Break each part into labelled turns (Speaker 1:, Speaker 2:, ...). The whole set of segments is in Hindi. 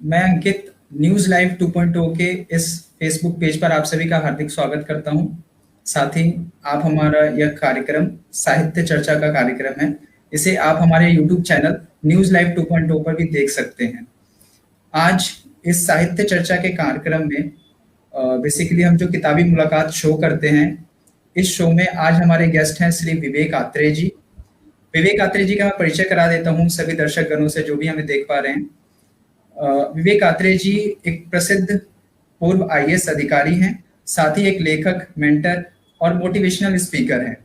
Speaker 1: मैं अंकित न्यूज लाइव 2.0 के इस फेसबुक पेज पर आप सभी का हार्दिक स्वागत करता हूं। साथ ही आप हमारा यह कार्यक्रम साहित्य चर्चा का कार्यक्रम है। इसे आप हमारे यूट्यूब चैनल न्यूज लाइव 2.0 पर भी देख सकते हैं। आज इस साहित्य चर्चा के कार्यक्रम में बेसिकली हम जो किताबी मुलाकात शो करते हैं, इस शो में आज हमारे गेस्ट हैं श्री विवेक आत्रेय जी। विवेक आत्रेय जी का मैं परिचय करा देता हूं सभी दर्शक गणों से जो भी हमें देख पा रहे हैं। विवेक आत्रेय जी एक प्रसिद्ध पूर्व आईएएस अधिकारी हैं, साथ ही एक लेखक, मेंटर और मोटिवेशनल स्पीकर हैं।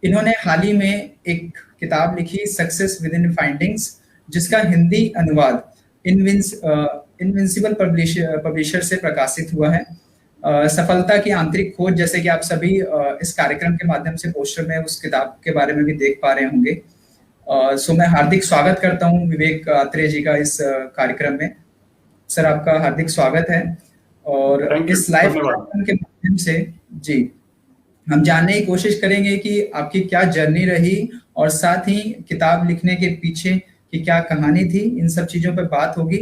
Speaker 1: इन्होंने हाल ही में एक किताब लिखी, सक्सेस विद इन फाइंडिंग्स, जिसका हिंदी अनुवाद इनविंसिबल पब्लिशर से प्रकाशित हुआ है। सफलता की आंतरिक खोज, जैसे कि आप सभी इस कार्यक्रम के माध्यम से पोस्टर में उस किताब के बारे में भी देख पा रहे होंगे। सो मैं हार्दिक स्वागत करता हूं विवेक आत्रेय जी का इस कार्यक्रम में। सर, आपका हार्दिक स्वागत है। और इस लाइव कार्यक्रम के माध्यम से जी हम जानने की कोशिश करेंगे कि आपकी क्या जर्नी रही और साथ ही किताब लिखने के पीछे की क्या कहानी थी। इन सब चीजों पर बात होगी।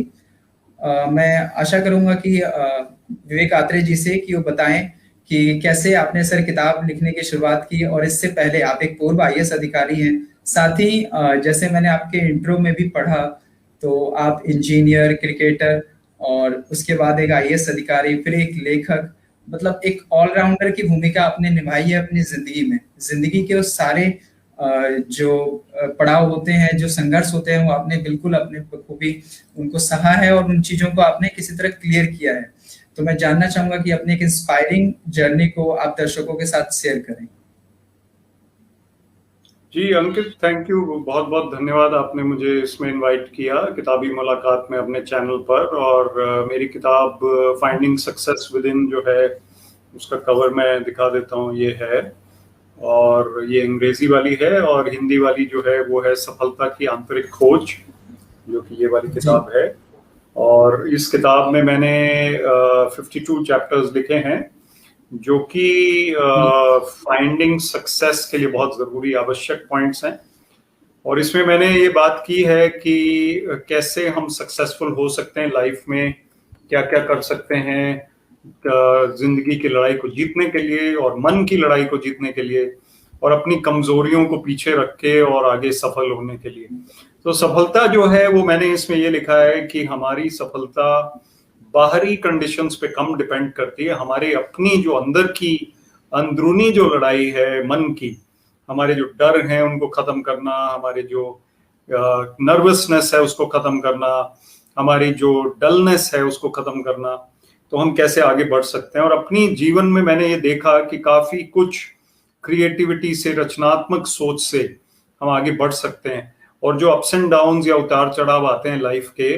Speaker 1: मैं आशा करूंगा कि विवेक आत्रेय जी से कि वो बताएं कि कैसे आपने सर किताब लिखने की शुरुआत की, और इससे पहले आप एक पूर्व आईएएस अधिकारी हैं। साथ ही जैसे मैंने आपके इंट्रो में भी पढ़ा, तो आप इंजीनियर, क्रिकेटर और उसके बाद एक आईएएस अधिकारी, फिर एक लेखक, मतलब एक ऑलराउंडर की भूमिका आपने निभाई है अपनी जिंदगी में। जिंदगी के उस सारे जो पड़ाव होते हैं, जो संघर्ष होते हैं, वो आपने बिल्कुल अपने बखूबी उनको सहा है और उन चीजों को आपने किसी तरह क्लियर किया है। तो मैं जानना चाहूंगा कि अपनी एक इंस्पायरिंग जर्नी को आप दर्शकों के साथ शेयर करें।
Speaker 2: जी अंकित, थैंक यू, बहुत बहुत धन्यवाद। आपने मुझे इसमें इनवाइट किया किताबी मुलाकात में अपने चैनल पर। और मेरी किताब फाइंडिंग सक्सेस विद इन जो है, उसका कवर मैं दिखा देता हूँ, ये है। और ये अंग्रेजी वाली है, और हिंदी वाली जो है वो है सफलता की आंतरिक खोज, जो कि ये वाली किताब है। और इस किताब में मैंने 52 चैप्टर्स लिखे हैं, जो कि फाइंडिंग सक्सेस के लिए बहुत जरूरी आवश्यक पॉइंट्स हैं। और इसमें मैंने ये बात की है कि कैसे हम सक्सेसफुल हो सकते हैं लाइफ में, क्या क्या कर सकते हैं जिंदगी की लड़ाई को जीतने के लिए और मन की लड़ाई को जीतने के लिए, और अपनी कमजोरियों को पीछे रख के और आगे सफल होने के लिए। तो सफलता जो है वो मैंने इसमें ये लिखा है कि हमारी सफलता बाहरी कंडीशंस पे कम डिपेंड करती है। हमारे अपनी जो अंदर की अंदरूनी जो लड़ाई है मन की, हमारे जो डर हैं उनको खत्म करना, हमारे जो नर्वसनेस है उसको खत्म करना, हमारी जो डलनेस है उसको खत्म करना, तो हम कैसे आगे बढ़ सकते हैं। और अपनी जीवन में मैंने ये देखा कि काफी कुछ क्रिएटिविटी से, रचनात्मक सोच से हम आगे बढ़ सकते हैं। और जो अप्स एंड डाउन्स या उतार चढ़ाव आते हैं लाइफ के,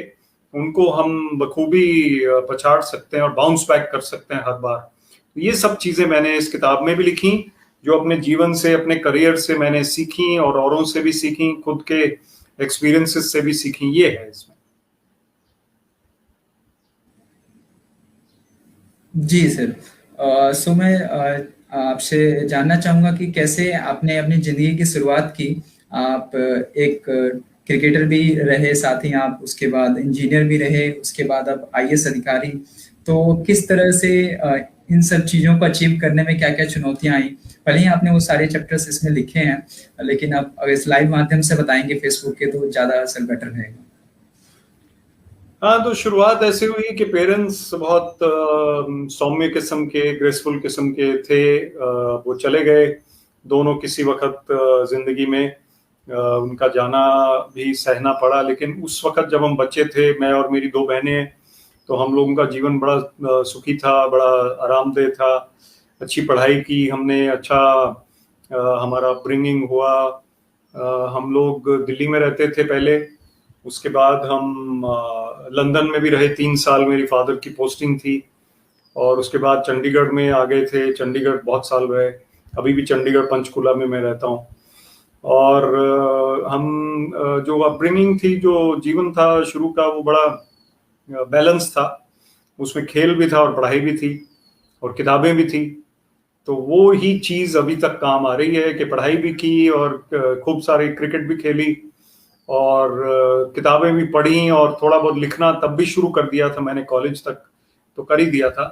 Speaker 2: उनको हम बखूबी पछाड़ सकते हैं और बाउंस बैक कर सकते हैं हर बार। ये सब चीजें मैंने इस किताब में भी लिखी, जो अपने जीवन से, अपने करियर से मैंने सीखी और औरों से भी सीखी, खुद के एक्सपीरियंसेस से भी सीखी। ये है इसमें।
Speaker 1: जी सर, सो मैं आपसे जानना चाहूंगा कि कैसे आपने अपनी जिंदगी की शुरुआत की। आप एक क्रिकेटर भी रहे, साथ ही आप उसके बाद इंजीनियर भी रहे, उसके बाद आप आईएएस अधिकारी। तो किस तरह से इन सब चीजों को अचीव करने में क्या क्या चुनौतियां आई? पहले ही आपने वो सारे चैप्टर्स इसमें लिखे हैं, लेकिन आप अगर इस लाइव माध्यम से बताएंगे फेसबुक के, तो ज्यादा असर बेटर रहेगा।
Speaker 2: हाँ, तो शुरुआत ऐसे हुई कि पेरेंट्स बहुत सौम्य किस्म के, ग्रेसफुल किस्म के थे। वो चले गए दोनों किसी वक्त जिंदगी में। उनका जाना भी सहना पड़ा। लेकिन उस वक्त जब हम बच्चे थे, मैं और मेरी दो बहनें, तो हम लोगों का जीवन बड़ा सुखी था, बड़ा आरामदेह था। अच्छी पढ़ाई की हमने, अच्छा हमारा अपब्रिंगिंग हुआ। हम लोग दिल्ली में रहते थे पहले, उसके बाद हम लंदन में भी रहे 3 साल, मेरी फादर की पोस्टिंग थी। और उसके बाद चंडीगढ़ में आ गए थे, चंडीगढ़ बहुत साल रहे। अभी भी चंडीगढ़ पंचकुला में मैं रहता हूँ। और हम जो अपब्रिंगिंग थी, जो जीवन था शुरू का, वो बड़ा बैलेंस था। उसमें खेल भी था और पढ़ाई भी थी और किताबें भी थी। तो वो ही चीज़ अभी तक काम आ रही है कि पढ़ाई भी की और खूब सारी क्रिकेट भी खेली और किताबें भी पढ़ी और थोड़ा बहुत लिखना तब भी शुरू कर दिया था मैंने, कॉलेज तक तो कर ही दिया था।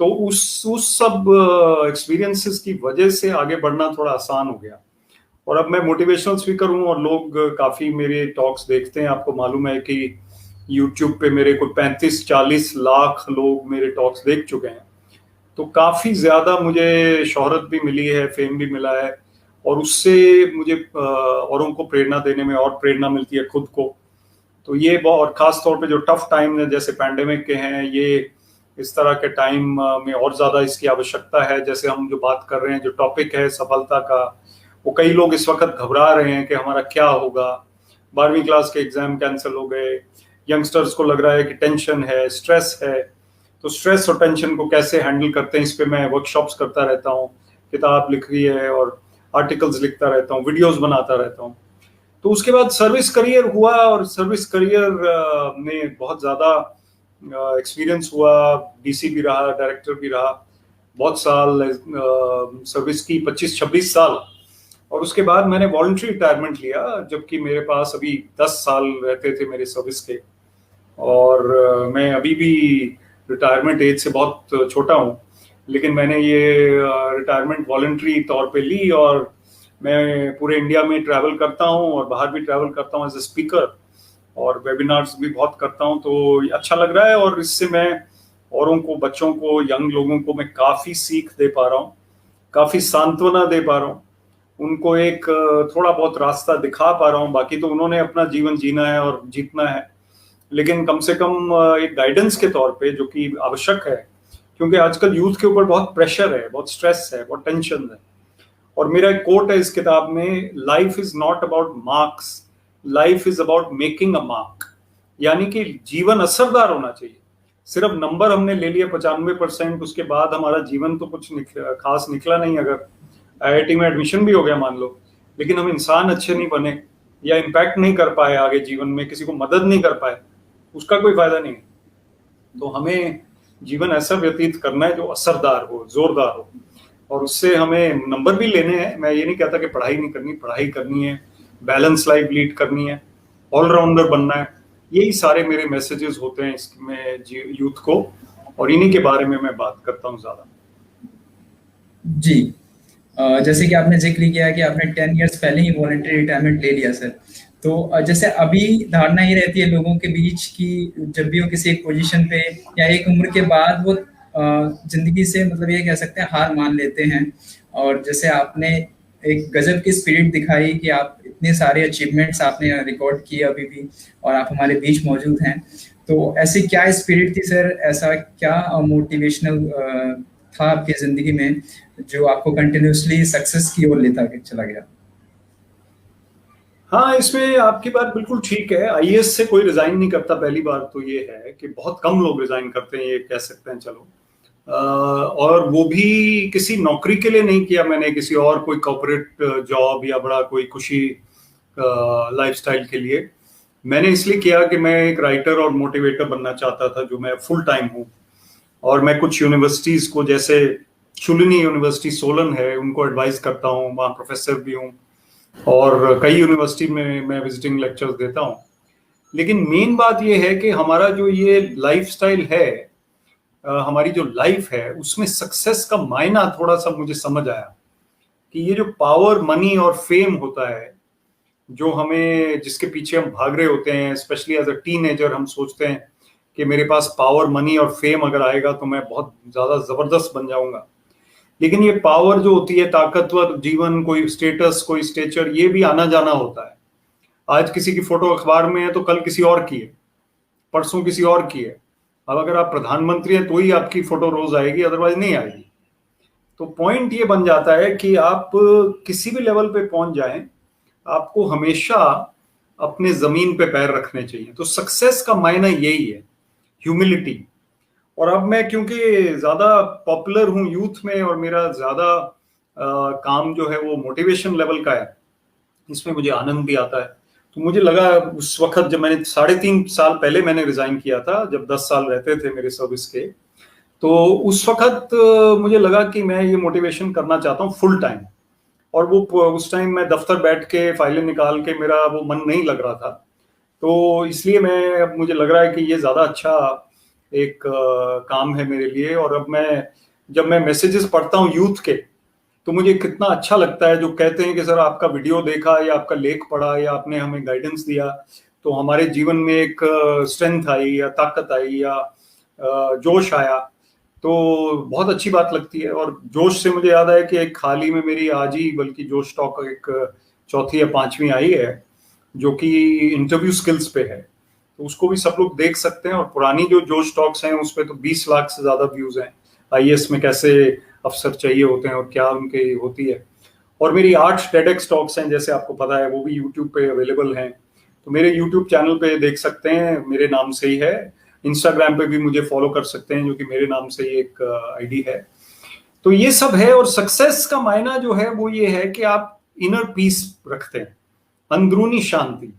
Speaker 2: तो उस सब एक्सपीरियंसेस की वजह से आगे बढ़ना थोड़ा आसान हो गया। और अब मैं मोटिवेशनल स्पीकर हूँ और लोग काफी मेरे टॉक्स देखते हैं। आपको मालूम है कि यूट्यूब पे मेरे कोई 35-40 लाख लोग मेरे टॉक्स देख चुके हैं। तो काफी ज्यादा मुझे शोहरत भी मिली है, फेम भी मिला है, और उससे मुझे औरों को प्रेरणा देने में और प्रेरणा मिलती है खुद को। तो ये बहुत, खास तौर पे जो टफ टाइम है जैसे पैंडेमिक के हैं, ये इस तरह के टाइम में और ज्यादा इसकी आवश्यकता है। जैसे हम जो बात कर रहे हैं, जो टॉपिक है सफलता का, वो कई लोग इस वक्त घबरा रहे हैं कि हमारा क्या होगा। 12वीं क्लास के एग्जाम कैंसिल हो गए, यंगस्टर्स को लग रहा है कि टेंशन है, स्ट्रेस है। तो स्ट्रेस और टेंशन को कैसे हैंडल करते हैं, इस पे मैं वर्कशॉप्स करता रहता हूँ, किताब लिख रही है और आर्टिकल्स लिखता रहता हूँ, वीडियोस बनाता रहता हूँ। तो उसके बाद सर्विस करियर हुआ, और सर्विस करियर में बहुत ज़्यादा एक्सपीरियंस हुआ। डीसी भी रहा, डायरेक्टर भी रहा, बहुत साल सर्विस की, 25-26 साल। और उसके बाद मैंने वॉलंटरी रिटायरमेंट लिया, जबकि मेरे पास अभी 10 साल रहते थे मेरे सर्विस के। और मैं अभी भी रिटायरमेंट एज से बहुत छोटा हूँ, लेकिन मैंने ये रिटायरमेंट वॉलंटरी तौर पे ली, और मैं पूरे इंडिया में ट्रैवल करता हूँ और बाहर भी ट्रैवल करता हूँ एज ए स्पीकर, और वेबिनार्स भी बहुत करता हूँ। तो अच्छा लग रहा है, और इससे मैं औरों को, बच्चों को, यंग लोगों को मैं काफ़ी सीख दे पा रहा हूँ, काफ़ी सांत्वना दे पा रहा हूँ, उनको एक थोड़ा बहुत रास्ता दिखा पा रहा हूँ। बाकी तो उन्होंने अपना जीवन जीना है और जीतना है, लेकिन कम से कम एक गाइडेंस के तौर पे, जो कि आवश्यक है, क्योंकि आजकल यूथ के ऊपर बहुत प्रेशर है, बहुत स्ट्रेस है, बहुत टेंशन है। और मेरा एक कोट है इस किताब में, life is not about marks, life is about making a mark. यानी कि जीवन असरदार होना चाहिए। सिर्फ नंबर हमने ले लिया 95%, उसके बाद हमारा जीवन तो कुछ खास निकला नहीं। अगर आईआईटी में एडमिशन भी हो गया मान लो, लेकिन हम इंसान अच्छे नहीं बने, या इम्पैक्ट नहीं कर पाए आगे जीवन में, किसी को मदद नहीं कर पाए, उसका कोई फायदा नहीं है। तो हमें जीवन ऐसा व्यतीत करना है जो असरदार हो, जोरदार हो, और उससे हमें नंबर भी लेने हैं। मैं ये नहीं कहता कि पढ़ाई नहीं करनी, पढ़ाई करनी है, बैलेंस लाइफ लीड करनी है, ऑलराउंडर बनना है। यही सारे मेरे मैसेजेस होते हैं इसमें यूथ को, और इन्हीं के बारे में मैं बात करता हूँ ज्यादा।
Speaker 1: जी, जैसे कि आपने जिक्र किया कि आपने 10 इयर्स पहले ही वॉलंटरी रिटायरमेंट ले लिया सर। तो जैसे अभी धारणा ये रहती है लोगों के बीच की, जब भी वो किसी एक पोजीशन पे या एक उम्र के बाद वो जिंदगी से मतलब ये कह सकते हैं हार मान लेते हैं। और जैसे आपने एक गजब की स्पिरिट दिखाई कि आप इतने सारे अचीवमेंट्स आपने रिकॉर्ड किए अभी भी, और आप हमारे बीच मौजूद हैं। तो ऐसी क्या स्पिरिट थी सर, ऐसा क्या मोटिवेशनल था आपकी जिंदगी में जो आपको कंटिन्यूअसली सक्सेस की ओर लेता चला गया?
Speaker 2: हाँ, इसमें आपकी बात बिल्कुल ठीक है। आईएएस से कोई रिजाइन नहीं करता, पहली बात तो ये है कि बहुत कम लोग रिजाइन करते हैं, ये कह सकते हैं चलो। और वो भी किसी नौकरी के लिए नहीं किया मैंने, किसी और कोई कॉर्पोरेट जॉब या बड़ा कोई खुशी लाइफस्टाइल के लिए। मैंने इसलिए किया कि मैं एक राइटर और मोटिवेटर बनना चाहता था, जो मैं फुल टाइम हूँ। और मैं कुछ यूनिवर्सिटीज को, जैसे शुलिनी यूनिवर्सिटी सोलन है, उनको एडवाइस करता हूँ, वहाँ प्रोफेसर भी हूँ, और कई यूनिवर्सिटी में मैं विजिटिंग लेक्चर्स देता हूँ। लेकिन मेन बात ये है कि हमारा जो ये लाइफस्टाइल है, हमारी जो लाइफ है, उसमें सक्सेस का मायना थोड़ा सा मुझे समझ आया कि ये जो पावर, मनी और फेम होता है, जो हमें, जिसके पीछे हम भाग रहे होते हैं, स्पेशली एज अ टीनेजर, हम सोचते हैं कि मेरे पास पावर, मनी और फेम अगर आएगा तो मैं बहुत ज्यादा जबरदस्त बन जाऊंगा। लेकिन ये पावर जो होती है, ताकतवर जीवन, कोई स्टेटस, कोई स्टेचर, ये भी आना जाना होता है। आज किसी की फोटो अखबार में है तो कल किसी और की है, परसों किसी और की है। अब अगर आप प्रधानमंत्री हैं तो ही आपकी फोटो रोज आएगी, अदरवाइज नहीं आएगी। तो पॉइंट ये बन जाता है कि आप किसी भी लेवल पे पहुंच जाएं, आपको हमेशा अपने जमीन पे पैर रखने चाहिए। तो सक्सेस का मायना यही है, ह्यूमिलिटी। और अब मैं क्योंकि ज्यादा पॉपुलर हूँ यूथ में, और मेरा ज्यादा काम जो है वो मोटिवेशन लेवल का है, इसमें मुझे आनंद भी आता है। तो मुझे लगा उस वक्त, जब मैंने 3.5 साल पहले मैंने रिजाइन किया था, जब 10 साल रहते थे मेरे सर्विस के, तो उस वक्त मुझे लगा कि मैं ये मोटिवेशन करना चाहता हूँ फुल टाइम। और वो उस टाइम मैं दफ्तर बैठ के फाइलें निकाल के मेरा वो मन नहीं लग रहा था। तो इसलिए मैं, अब मुझे लग रहा है कि ये ज़्यादा अच्छा एक काम है मेरे लिए। और अब जब मैं मैसेजेस पढ़ता हूँ यूथ के, तो मुझे कितना अच्छा लगता है जो कहते हैं कि सर आपका वीडियो देखा या आपका लेख पढ़ा या आपने हमें गाइडेंस दिया तो हमारे जीवन में एक स्ट्रेंथ आई या ताकत आई या जोश आया। तो बहुत अच्छी बात लगती है। और जोश से मुझे याद आया कि एक हाल ही में मेरी आज ही बल्कि जोश टॉक एक चौथी या पांचवी आई है जो कि इंटरव्यू स्किल्स पे है, तो उसको भी सब लोग देख सकते हैं। और पुरानी जो जोश टॉक्स हैं उस पर तो 20 लाख से ज्यादा व्यूज हैं। आईएएस में कैसे अफसर चाहिए होते हैं और क्या उनकी होती है। और मेरी 8 टेडेक्स टॉक्स हैं जैसे आपको पता है, वो भी यूट्यूब पे अवेलेबल हैं। तो मेरे यूट्यूब चैनल पे देख सकते हैं, मेरे नाम से ही है। इंस्टाग्राम पे भी मुझे फॉलो कर सकते हैं जो कि मेरे नाम से ही एक आईडी है। तो ये सब है। और सक्सेस का मायना जो है वो ये है कि आप इनर पीस रखते हैं, अंदरूनी शांति,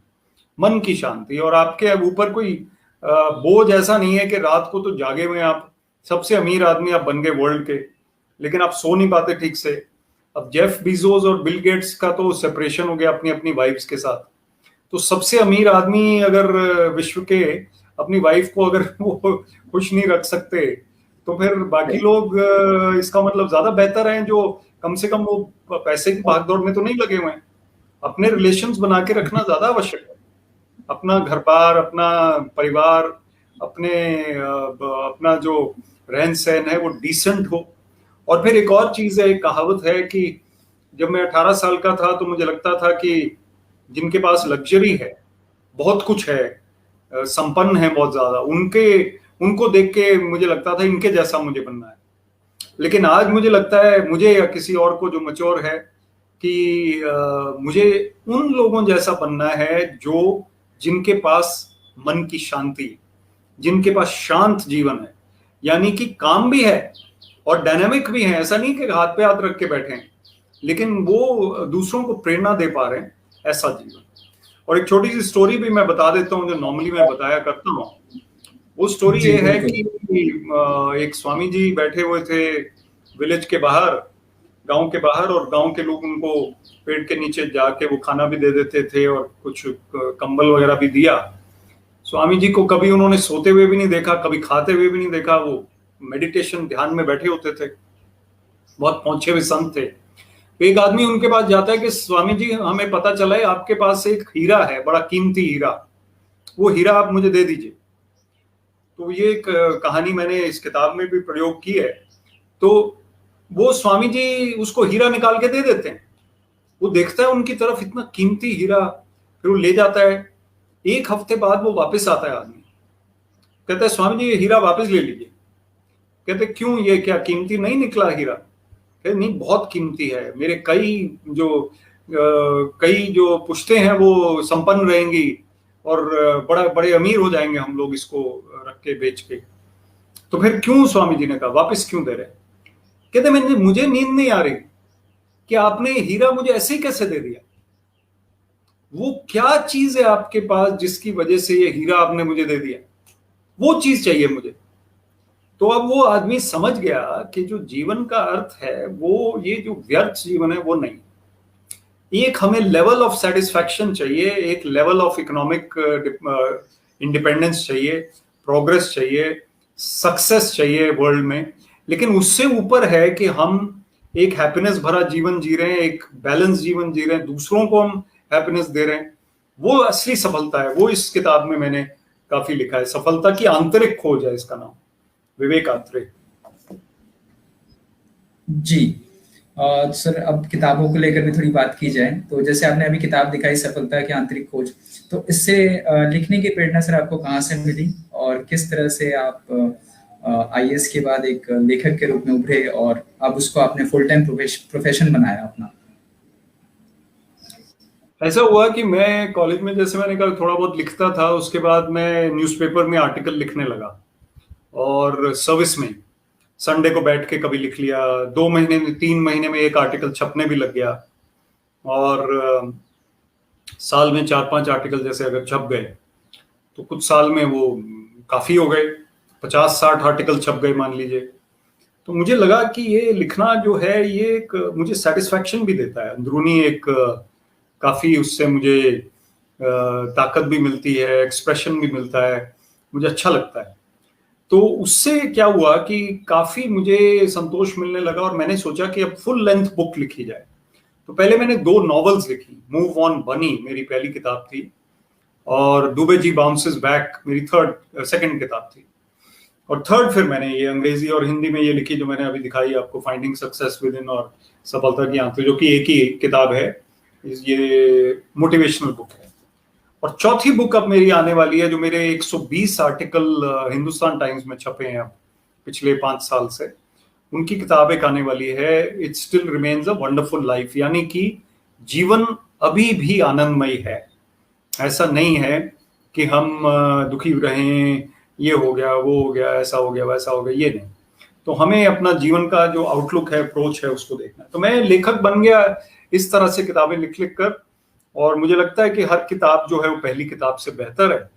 Speaker 2: मन की शांति। और आपके ऊपर कोई बोझ ऐसा नहीं है कि रात को तो जागे हुए आप, सबसे अमीर आदमी आप बन गए वर्ल्ड के, लेकिन आप सो नहीं पाते ठीक से। अब जेफ बीजोस और बिल गेट्स का तो सेपरेशन हो गया अपनी अपनी वाइफ्स के साथ। तो सबसे अमीर आदमी अगर विश्व के अपनी वाइफ को अगर वो खुश नहीं रख सकते, तो फिर बाकी लोग इसका मतलब ज्यादा बेहतर हैं जो कम से कम वो पैसे की भागदौड़ में तो नहीं लगे हुए हैं। अपने रिलेशंस बना के रखना ज्यादा आवश्यक है। अपना घर बार, अपना परिवार, अपना जो रहन सहन है वो डिसेंट हो। और फिर एक और चीज है, एक कहावत है कि जब मैं 18 साल का था तो मुझे लगता था कि जिनके पास लग्जरी है, बहुत कुछ है, संपन्न है बहुत ज्यादा, उनको देख के मुझे लगता था इनके जैसा मुझे बनना है। लेकिन आज मुझे लगता है, मुझे या किसी और को जो मैच्योर है, कि मुझे उन लोगों जैसा बनना है जो जिनके पास मन की शांति, जिनके पास शांत जीवन है, यानी कि काम भी है और डायनामिक भी है। ऐसा नहीं कि हाथ पे हाथ रख के बैठे हैं, लेकिन वो दूसरों को प्रेरणा दे पा रहे हैं, ऐसा जीवन। और एक छोटी सी स्टोरी भी मैं बता देता हूँ जो नॉर्मली मैं बताया करता हूँ। वो स्टोरी ये है कि एक स्वामी जी बैठे हुए थे विलेज के बाहर, गांव के बाहर, और गांव के लोग उनको पेड़ के नीचे जाके वो खाना भी दे देते थे और कुछ कंबल वगैरह भी दिया। स्वामी जी को कभी उन्होंने सोते हुए भी नहीं देखा, कभी खाते हुए भी नहीं देखा। वो मेडिटेशन ध्यान में बैठे होते थे, बहुत पहुंचे हुए संत थे। एक आदमी उनके पास जाता है कि स्वामी जी, हमें पता चला है आपके पास एक हीरा है, बड़ा कीमती हीरा, वो हीरा आप मुझे दे दीजिए। तो ये एक कहानी मैंने इस किताब में भी प्रयोग की है। तो वो स्वामी जी उसको हीरा निकाल के दे देते हैं। वो देखता है उनकी तरफ, इतना कीमती हीरा, फिर वो ले जाता है। एक हफ्ते बाद वो वापस आता है आदमी, कहता है स्वामी जी ये हीरा वापस ले लीजिए। कहते क्यों, ये क्या कीमती नहीं निकला हीरा? कहते नहीं, बहुत कीमती है, मेरे कई जो पुश्ते हैं वो संपन्न रहेंगी और बड़ा बड़े अमीर हो जाएंगे हम लोग इसको रख के बेच के। तो फिर क्यों, स्वामी जी ने कहा, वापस क्यों दे रहे? कहते मुझे नींद नहीं आ रही कि आपने हीरा मुझे ऐसे ही कैसे दे दिया। वो क्या चीज है आपके पास जिसकी वजह से ये हीरा आपने मुझे दे दिया? वो चीज चाहिए मुझे। तो अब वो आदमी समझ गया कि जो जीवन का अर्थ है वो ये जो व्यर्थ जीवन है वो नहीं। एक हमें लेवल ऑफ सेटिस्फैक्शन चाहिए, एक लेवल ऑफ इकोनॉमिक इंडिपेंडेंस चाहिए, प्रोग्रेस चाहिए, सक्सेस चाहिए वर्ल्ड में। लेकिन उससे ऊपर है कि हम एक हैप्पीनेस भरा जीवन जी रहे हैं, एक बैलेंस जीवन जी रहे हैं, दूसरों को हम हैप्पीनेस दे रहे हैं। वो असली सफलता है। वो इस किताब में मैंने काफी लिखा है, सफलता की आंतरिक खोज है इसका नाम, विवेक आत्रे।
Speaker 1: जी सर, अब किताबों को लेकर भी थोड़ी बात की जाए तो जैसे आपने अभी किताब दिखाई सफलता की आंतरिक खोज, तो इससे लिखने की प्रेरणा सर आपको कहाँ से मिली और किस तरह से आप आईएएस के बाद एक लेखक के रूप में उभरे और अब उसको आपने फुल टाइम प्रोफेशन बनाया अपना?
Speaker 2: ऐसा हुआ कि मैं कॉलेज में, जैसे मैंने कहा, थोड़ा बहुत लिखता था। उसके बाद मैं न्यूज़पेपर में आर्टिकल लिखने लगा और सर्विस में संडे को बैठ के कभी लिख लिया। 2 महीने में, 3 महीने में एक आर्टिकल छपने भी लग गया। और साल में 4-5 आर्टिकल जैसे अगर छप गए तो कुछ साल में वो काफी हो गए, 50-60 आर्टिकल छप गए मान लीजिए। तो मुझे लगा कि ये लिखना जो है ये एक मुझे सेटिस्फैक्शन भी देता है, अंदरूनी एक काफी उससे मुझे ताकत भी मिलती है, एक्सप्रेशन भी मिलता है, मुझे अच्छा लगता है। तो उससे क्या हुआ कि काफी मुझे संतोष मिलने लगा और मैंने सोचा कि अब फुल लेंथ बुक लिखी जाए। तो पहले मैंने 2 नॉवेल्स लिखी। मूव ऑन बनी मेरी पहली किताब थी और दुबे जी बाउंसेस बैक मेरी सेकंड किताब थी। और थर्ड फिर मैंने ये अंग्रेजी और हिंदी में ये लिखी जो मैंने अभी दिखाई आपको, फाइंडिंग सक्सेस विद इन और सफलता की आंखें, जो कि एक ही किताब है, ये मोटिवेशनल बुक है। और चौथी बुक अब मेरी आने वाली है, जो मेरे 120 आर्टिकल हिंदुस्तान टाइम्स में छपे हैं अब पिछले 5 साल से, उनकी किताब एक आने वाली है, it still remains a wonderful life, यानी कि जीवन अभी भी आनंदमय है। ऐसा नहीं है कि हम दुखी रहें, ये हो गया, वो हो गया, ऐसा हो गया, वैसा हो गया, ये नहीं। तो हमें अपना जीवन का जो आउटलुक है, अप्रोच है, उसको देखना है। तो मैं लेखक बन गया इस तरह से किताबें लिख लिख कर, और मुझे लगता है कि हर किताब जो है वो पहली किताब से बेहतर है,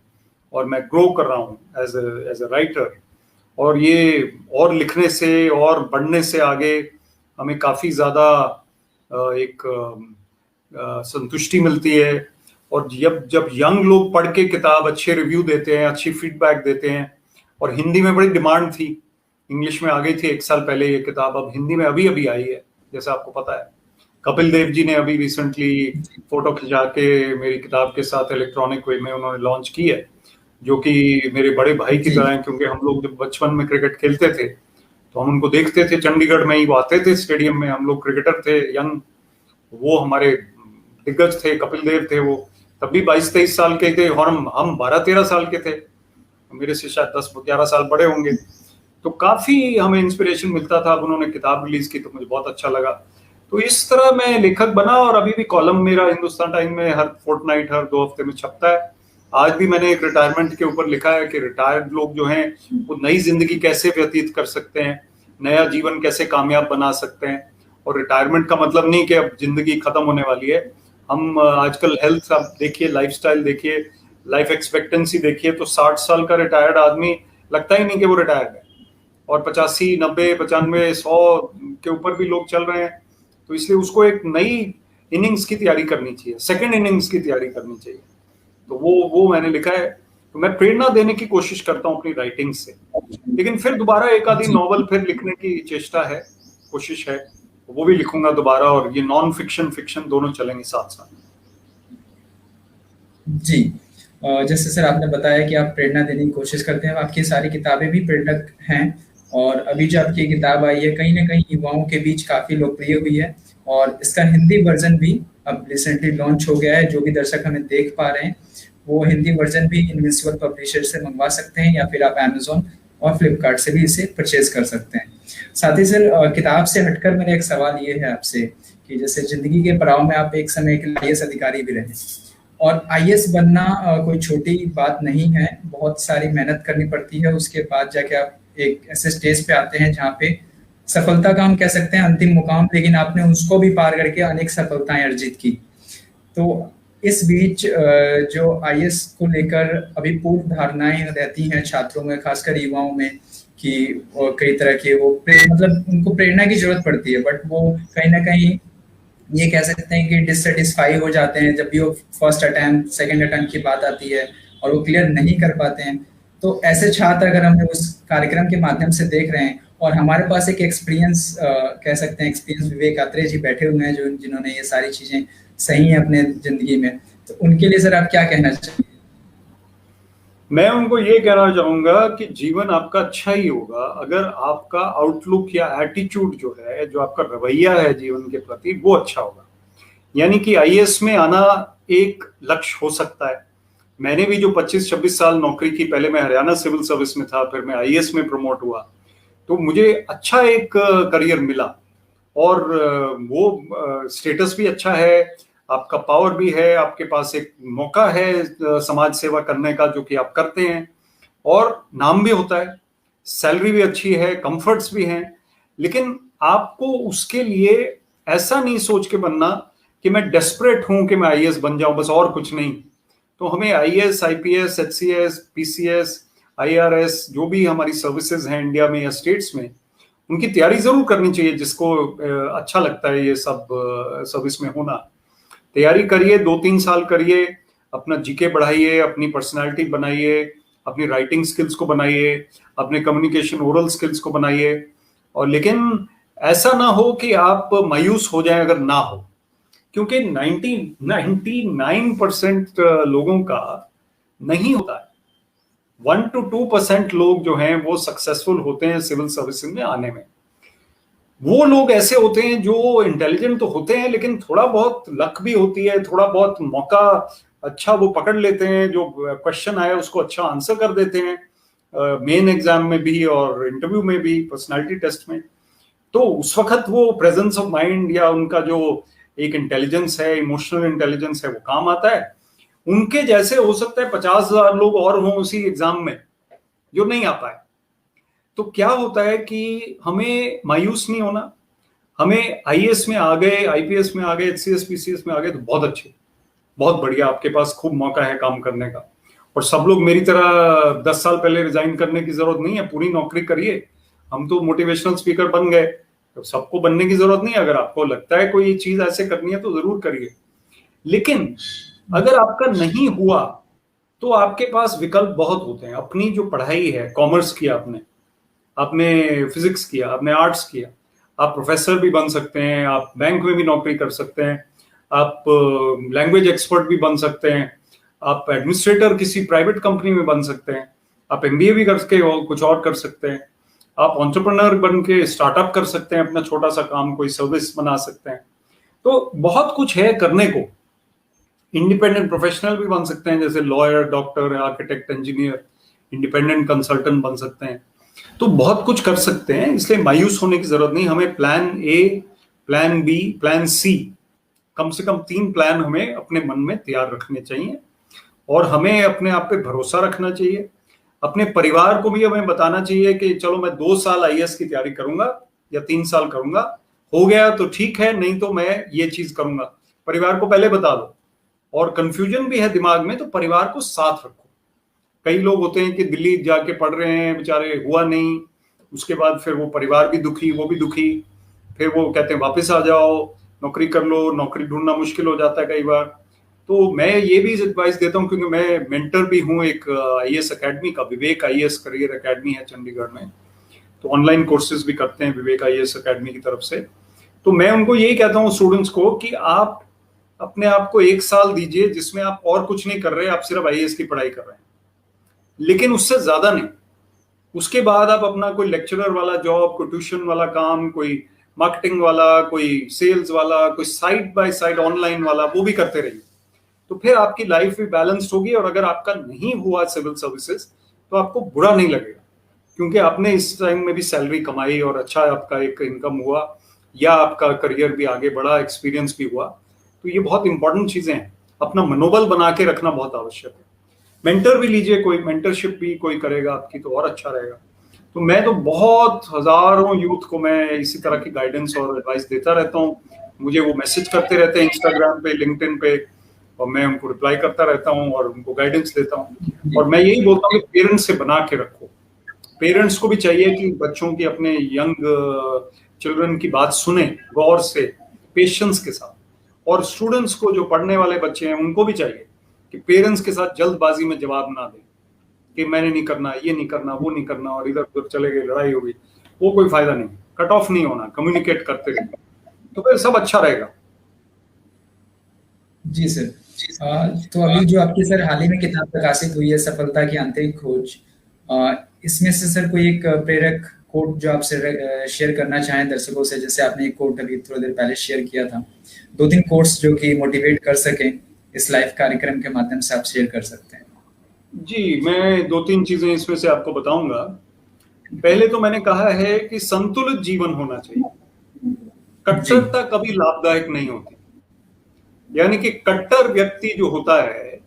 Speaker 2: और मैं ग्रो कर रहा हूँ एज अ राइटर। और ये और लिखने से और बढ़ने से आगे हमें काफी ज्यादा एक संतुष्टि मिलती है। और जब यंग लोग पढ़ के किताब अच्छे रिव्यू देते हैं, अच्छी फीडबैक देते हैं, और हिंदी में बड़ी डिमांड थी, इंग्लिश में आ गई थी 1 साल पहले ये किताब, अब हिंदी में अभी अभी आई है, जैसा आपको पता है। कपिल देव जी ने अभी रिसेंटली फोटो खिंचा के मेरी किताब के साथ इलेक्ट्रॉनिक वे में उन्होंने लॉन्च की है, जो कि मेरे बड़े भाई की तरह है, क्योंकि हम लोग जब बचपन में क्रिकेट खेलते थे तो हम उनको देखते थे, चंडीगढ़ में ही वो आते थे स्टेडियम में, हम लोग क्रिकेटर थे यंग, वो हमारे दिग्गज थे, कपिल देव थे, वो तब भी 22-23 साल के थे और हम 12-13 साल के थे, मेरे से शायद 10-11 साल बड़े होंगे। तो काफी हमें इंस्पिरेशन मिलता था। अब उन्होंने किताब रिलीज की तो मुझे बहुत अच्छा लगा। तो इस तरह मैं लेखक बना, और अभी भी कॉलम मेरा हिंदुस्तान टाइम में हर फोर्टनाइट, हर 2 हफ्ते में छपता है। आज भी मैंने एक रिटायरमेंट के ऊपर लिखा है कि रिटायर्ड लोग जो हैं वो नई जिंदगी कैसे व्यतीत कर सकते हैं, नया जीवन कैसे कामयाब बना सकते हैं। और रिटायरमेंट का मतलब नहीं कि अब जिंदगी खत्म होने वाली है। हम आजकल हेल्थ आप देखिए, लाइफस्टाइल देखिए, लाइफ एक्सपेक्टेंसी देखिए, तो 60 साल का रिटायर्ड आदमी लगता ही नहीं कि वो रिटायर्ड है, और 85, 90, 95, 100 के ऊपर भी लोग चल रहे हैं। तो इसलिए उसको एक नई इनिंग्स की तैयारी करनी चाहिए, सेकंड इनिंग्स की तैयारी करनी चाहिए। तो वो मैंने लिखा है। तो मैं प्रेरणा देने की कोशिश करता हूँ अपनी राइटिंग से, लेकिन फिर दोबारा एक आधी नॉवल फिर लिखने की चेष्टा है, कोशिश है, वो भी लिखूंगा दोबारा, और ये नॉन फिक्शन फिक्शन दोनों चलेंगे साथ साथ।
Speaker 1: जी, जैसे सर आपने बताया कि आप प्रेरणा देने की कोशिश करते हैं, आपकी सारी किताबें भी प्रेरक हैं, और अभी जो आपकी किताब आई है कहीं ना कहीं युवाओं के बीच काफी लोकप्रिय हुई है, और इसका हिंदी वर्जन भी अब रिसेंटली लॉन्च हो गया है। जो भी दर्शक हमें देख पा रहे हैं वो हिंदी वर्जन भी इनविंसिबल पब्लिशर से मंगवा सकते हैं, या फिर आप अमेजोन और फ्लिपकार्ट से भी इसे परचेज कर सकते हैं। साथ ही सर, किताब से हटकर मेरा एक सवाल ये है आपसे कि जैसे जिंदगी के पड़ाव में आप एक समय के IAS अधिकारी भी रहे, और IAS बनना कोई छोटी बात नहीं है, बहुत सारी मेहनत करनी पड़ती है। उसके बाद जाके आप एक ऐसे स्टेज पे आते हैं जहाँ पे सफलता का हम कह सकते हैं अंतिम मुकाम, लेकिन आपने उसको भी पार करके अनेक सफलताएं अर्जित की। तो इस बीच जो IAS को लेकर अभी पूर्व धारणाएं रहती हैं छात्रों में, खासकर युवाओं में, कि कई तरह के वो मतलब उनको प्रेरणा की जरूरत पड़ती है, बट वो कहीं ना कहीं ये कह सकते हैं कि डिससेटिस्फाई हो जाते हैं जब भी वो फर्स्ट अटेम्प्ट, सेकंड अटेम्प्ट की बात आती है और वो क्लियर नहीं कर पाते हैं। तो ऐसे छात्र अगर हम उस कार्यक्रम के माध्यम से देख रहे हैं, और हमारे पास एक एक्सपीरियंस कह सकते हैं एक्सपीरियंस विवेक आत्रेय जी बैठे हुए हैं, जो जिन्होंने ये सारी चीजें सही है अपने जिंदगी में, तो उनके लिए सर आप क्या कहना चाहिए?
Speaker 2: मैं उनको ये कहना चाहूंगा कि जीवन आपका अच्छा ही होगा अगर आपका आउटलुक या एटीट्यूड जो है, जो आपका रवैया है जीवन के प्रति, वो अच्छा होगा। यानी कि IAS में आना एक लक्ष्य हो सकता है। मैंने भी जो 25-26 साल नौकरी की, पहले मैं हरियाणा सिविल सर्विस में था, फिर मैं IAS में प्रमोट हुआ, तो मुझे अच्छा एक करियर मिला, और वो स्टेटस भी अच्छा है, आपका पावर भी है, आपके पास एक मौका है समाज सेवा करने का, जो कि आप करते हैं, और नाम भी होता है, सैलरी भी अच्छी है, कंफर्ट्स भी हैं। लेकिन आपको उसके लिए ऐसा नहीं सोच के बनना कि मैं डेस्परेट हूं कि मैं IAS बन जाऊं, बस और कुछ नहीं। तो हमें IAS, IPS, HCS, PCS, IRS, जो भी हमारी सर्विसेज हैं इंडिया में या स्टेट्स में, उनकी तैयारी जरूर करनी चाहिए, जिसको अच्छा लगता है ये सब इसमें होना। तैयारी करिए, 2-3 साल करिए, अपना जीके बढ़ाइए, अपनी पर्सनालिटी बनाइए, अपनी राइटिंग स्किल्स को बनाइए, अपने कम्युनिकेशन ओरल स्किल्स को बनाइए। और लेकिन ऐसा ना हो कि आप मायूस हो जाएं अगर ना हो, क्योंकि 99% लोगों का नहीं होता है। 1 to 2% लोग जो हैं वो सक्सेसफुल होते हैं सिविल सर्विसेज में आने में। वो लोग ऐसे होते हैं जो इंटेलिजेंट तो होते हैं, लेकिन थोड़ा बहुत लक भी होती है, थोड़ा बहुत मौका अच्छा वो पकड़ लेते हैं, जो क्वेश्चन आया उसको अच्छा आंसर कर देते हैं, मेन एग्जाम में भी और इंटरव्यू में भी, पर्सनालिटी टेस्ट में। तो उस वक्त वो प्रेजेंस ऑफ माइंड या उनका जो एक इंटेलिजेंस है, इमोशनल इंटेलिजेंस है, वो काम आता है। उनके जैसे हो सकता है 50,000 लोग और हों उसी एग्जाम में जो नहीं आ पाए। तो क्या होता है कि हमें मायूस नहीं होना। हमें आईएएस में आ गए, आईपीएस में आ गए, एचसीएस पीसीएस में आ गए तो बहुत अच्छे, बहुत बढ़िया, आपके पास खूब मौका है काम करने का। और सब लोग मेरी तरह 10 साल पहले रिजाइन करने की जरूरत नहीं है, पूरी नौकरी करिए। हम तो मोटिवेशनल स्पीकर बन गए, तो सबको बनने की जरूरत नहीं है। अगर आपको लगता है कोई चीज ऐसे करनी है तो जरूर करिए। लेकिन अगर आपका नहीं हुआ तो आपके पास विकल्प बहुत होते हैं। अपनी जो पढ़ाई है, कॉमर्स किया आपने फिजिक्स किया, आपने आर्ट्स किया, आप प्रोफेसर भी बन सकते हैं, आप बैंक में भी नौकरी कर सकते हैं, आप लैंग्वेज एक्सपर्ट भी बन सकते हैं, आप एडमिनिस्ट्रेटर किसी प्राइवेट कंपनी में बन सकते हैं, आप एमबीए भी करके कुछ और कर सकते हैं, आप एंटरप्रेन्योर बन के स्टार्टअप कर सकते हैं, अपना छोटा सा काम, कोई सर्विस बना सकते हैं। तो बहुत कुछ है करने को। इंडिपेंडेंट प्रोफेशनल भी बन सकते हैं, जैसे lawyer, doctor, architect, engineer, independent consultant बन सकते हैं। तो बहुत कुछ कर सकते हैं, इसलिए मायूस होने की जरूरत नहीं। हमें plan A, plan B, plan C, कम से कम 3 प्लान हमें अपने मन में तैयार रखने चाहिए। और हमें अपने आप पे भरोसा रखना चाहिए। अपने परिवार को भी हमें बताना चाहिए कि चलो मैं 2 साल आईएएस की तैयारी करूंगा या 3 साल करूंगा, हो गया तो ठीक है, नहीं तो मैं ये चीज करूंगा। परिवार को पहले बता दो। और कंफ्यूजन भी है दिमाग में, तो परिवार को साथ रखो। कई लोग होते हैं कि दिल्ली जाके पढ़ रहे हैं, बेचारे हुआ नहीं, उसके बाद फिर वो परिवार भी दुखी, वो भी दुखी, फिर वो कहते हैं वापस आ जाओ, नौकरी कर लो। नौकरी ढूंढना मुश्किल हो जाता है कई बार। तो मैं ये भी एडवाइस देता हूँ, क्योंकि मैं मेंटर भी हूँ एक आईएएस एकेडमी का, विवेक आईएएस करियर एकेडमी है चंडीगढ़ में। तो ऑनलाइन कोर्सेज भी करते हैं विवेक आईएएस एकेडमी की तरफ से। तो मैं उनको यही कहता हूँ स्टूडेंट्स को कि आप अपने आप को 1 साल दीजिए जिसमें आप और कुछ नहीं कर रहे, आप सिर्फ आईएएस की पढ़ाई कर रहे हैं, लेकिन उससे ज्यादा नहीं। उसके बाद आप अपना कोई लेक्चरर वाला जॉब, कोई ट्यूशन वाला काम, कोई मार्केटिंग वाला, कोई सेल्स वाला, कोई साइड बाय साइड ऑनलाइन वाला, वो भी करते रहिए। तो फिर आपकी लाइफ भी बैलेंस्ड होगी। और अगर आपका नहीं हुआ सिविल सर्विसेज तो आपको बुरा नहीं लगेगा, क्योंकि आपने इस टाइम में भी सैलरी कमाई और अच्छा आपका एक इनकम हुआ, या आपका करियर भी आगे बढ़ा, एक्सपीरियंस भी हुआ। तो ये बहुत इंपॉर्टेंट चीजें हैं। अपना मनोबल बना के रखना बहुत आवश्यक है। मेंटर भी लीजिए, कोई मेंटरशिप भी कोई करेगा आपकी तो और अच्छा रहेगा। तो मैं तो बहुत हजारों यूथ को मैं इसी तरह की गाइडेंस और एडवाइस देता रहता हूँ। मुझे वो मैसेज करते रहते हैं इंस्टाग्राम पे, लिंक्डइन पे, और मैं उनको रिप्लाई करता रहता हूँ और उनको गाइडेंस देता हूँ। और मैं यही बोलता हूँ कि पेरेंट्स से बना के रखो। पेरेंट्स को भी चाहिए कि बच्चों की, अपने यंग चिल्ड्रन की बात सुने गौर से, पेशेंस के साथ। और स्टूडेंट्स को, जो पढ़ने वाले बच्चे हैं, उनको भी चाहिए कि पेरेंट्स के साथ जल्दबाजी में जवाब ना दें कि मैंने नहीं करना, ये नहीं करना, वो नहीं करना, और इधर उधर चले गए, लड़ाई हो गई। वो कोई फायदा नहीं। कट ऑफ नहीं होना, कम्युनिकेट करते रहे, तो फिर सब अच्छा रहेगा।
Speaker 1: जी सर। तो अभी जो आपकी सर हाल ही में किताब प्रकाशित हुई है, सफलता की आंतरिक खोज, इसमें से सर कोई एक प्रेरक कोट जो आपसे शेयर करना चाहें दर्शकों से, जैसे आपने एक कोट अभी थोड़ी देर पहले शेयर किया था, 2-3 कोट्स जो कि मोटिवेट कर सकें इस लाइव कार्यक्रम के माध्यम से, आप शेयर कर सकते हैं।
Speaker 2: जी, मैं 2-3 चीजें इसमें से आपको बताऊंगा। पहले तो मैंने कहा है कि संतुलित जीवन होना चाहिए। कट्टरता कभी लाभदायक नहीं होती। यानी कि कट्टर व्यक्ति जो होता है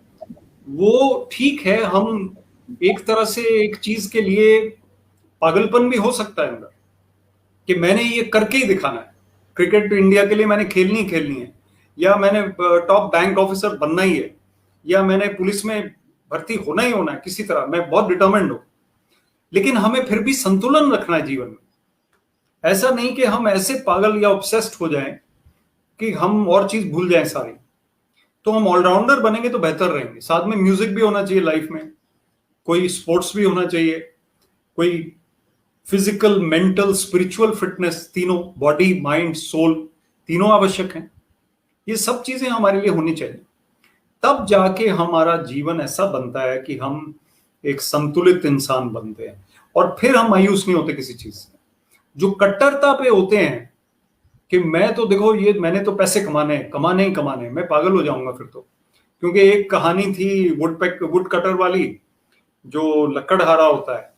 Speaker 2: वो ठीक है, हम एक तरह से एक चीज के लिए पागलपन भी हो सकता है अंदर कि मैंने ये करके ही दिखाना है। क्रिकेट इंडिया के लिए मैंने खेलनी ही खेलनी है, या मैंने टॉप बैंक ऑफिसर बनना ही है, या मैंने पुलिस में भर्ती होना ही होना है, किसी तरह मैं बहुत डिटरमिन्ड हूं। लेकिन हमें फिर भी संतुलन रखना है जीवन में। ऐसा नहीं कि हम ऐसे पागल या ऑब्सेस्ड हो जाएं कि हम और चीज भूल जाएं सारी। तो हम ऑलराउंडर बनेंगे तो बेहतर रहेंगे। साथ में म्यूजिक भी होना चाहिए लाइफ में, कोई स्पोर्ट्स भी होना चाहिए, कोई फिजिकल, मेंटल, स्पिरिचुअल फिटनेस, तीनों, बॉडी, माइंड, सोल, तीनों आवश्यक हैं। ये सब चीजें हमारे लिए होनी चाहिए, तब जाके हमारा जीवन ऐसा बनता है कि हम एक संतुलित इंसान बनते हैं, और फिर हम मायूस नहीं होते किसी चीज से। जो कट्टरता पे होते हैं कि मैं तो देखो ये मैंने तो पैसे कमाने कमाने ही कमाने, मैं पागल हो जाऊंगा फिर तो। क्योंकि एक कहानी थी वुड कटर वाली, जो लकड़हारा होता है,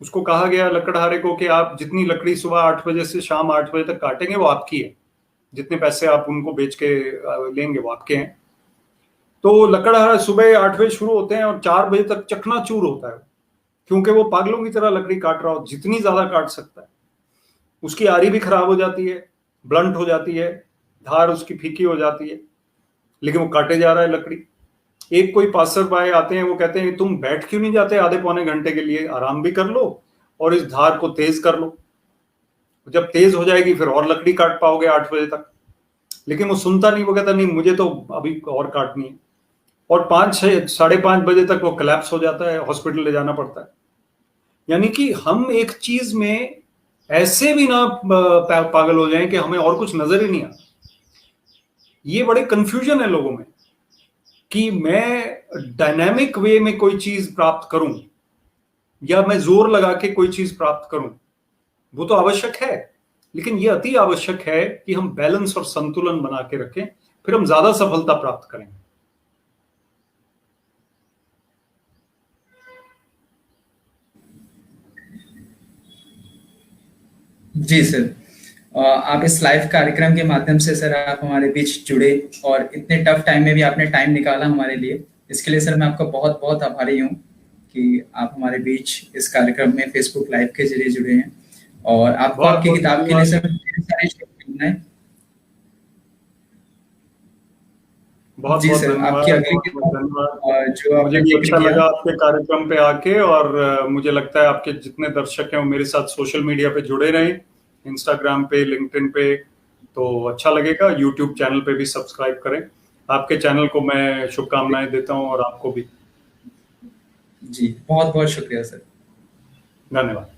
Speaker 2: उसको कहा गया लकड़हारे को कि आप जितनी लकड़ी सुबह 8 बजे से शाम 8 बजे तक काटेंगे वो आपकी है, जितने पैसे आप उनको बेच के लेंगे वो आपके हैं। तो लकड़हारा सुबह 8 बजे शुरू होते हैं और 4 बजे तक चकनाचूर होता है, क्योंकि वो पागलों की तरह लकड़ी काट रहा हो, जितनी ज्यादा काट सकता है। उसकी आरी भी खराब हो जाती है, ब्लंट हो जाती है, धार उसकी फीकी हो जाती है, लेकिन वो काटे जा रहा है लकड़ी। एक कोई पासर बाय आते हैं, वो कहते हैं तुम बैठ क्यों नहीं जाते आधे पौने घंटे के लिए, आराम भी कर लो और इस धार को तेज कर लो, जब तेज हो जाएगी फिर और लकड़ी काट पाओगे 8 बजे तक। लेकिन वो सुनता नहीं, वो कहता नहीं मुझे तो अभी और काटनी है, और 5-6-5:30 बजे तक वो कोलैप्स हो जाता है, हॉस्पिटल ले जाना पड़ता है। यानी कि हम एक चीज में ऐसे भी ना पागल हो जाएं कि हमें और कुछ नजर ही नहीं आता। ये बड़े कंफ्यूजन है लोगों में कि मैं डायनामिक वे में कोई चीज प्राप्त करूं या मैं जोर लगा के कोई चीज प्राप्त करूं, वो तो आवश्यक है, लेकिन ये अति आवश्यक है कि हम बैलेंस और संतुलन बना के रखें, फिर हम ज्यादा सफलता प्राप्त करेंगे।
Speaker 1: जी सर, आप इस लाइव कार्यक्रम के माध्यम से सर आप हमारे बीच जुड़े और इतने टफ टाइम में भी आपने टाइम निकाला हमारे लिए, इसके लिए सर मैं आपका बहुत बहुत आभारी हूँ कि आप हमारे बीच इस कार्यक्रम में फेसबुक लाइव के जरिए जुड़े हैं। और आपको आपकी किताब के लिए सर ढेर सारी शुभकामनाएं।
Speaker 2: बहुत
Speaker 1: जी
Speaker 2: बहुत
Speaker 1: सर, आपकी अगली
Speaker 2: धन्यवाद।
Speaker 1: जो
Speaker 2: मुझे
Speaker 1: आपने
Speaker 2: भी
Speaker 1: जिक्र
Speaker 2: अच्छा
Speaker 1: किया।
Speaker 2: लगा आपके कार्यक्रम पे आके, और मुझे लगता है आपके जितने दर्शक हैं वो मेरे साथ सोशल मीडिया पे जुड़े रहें, इंस्टाग्राम पे, लिंक्डइन पे, तो अच्छा लगेगा। यूट्यूब चैनल पे भी सब्सक्राइब करें। आपके चैनल को मैं शुभकामनाएं देता हूं और आपको भी
Speaker 1: जी बहुत बहुत शुक्रिया सर।
Speaker 2: धन्यवाद।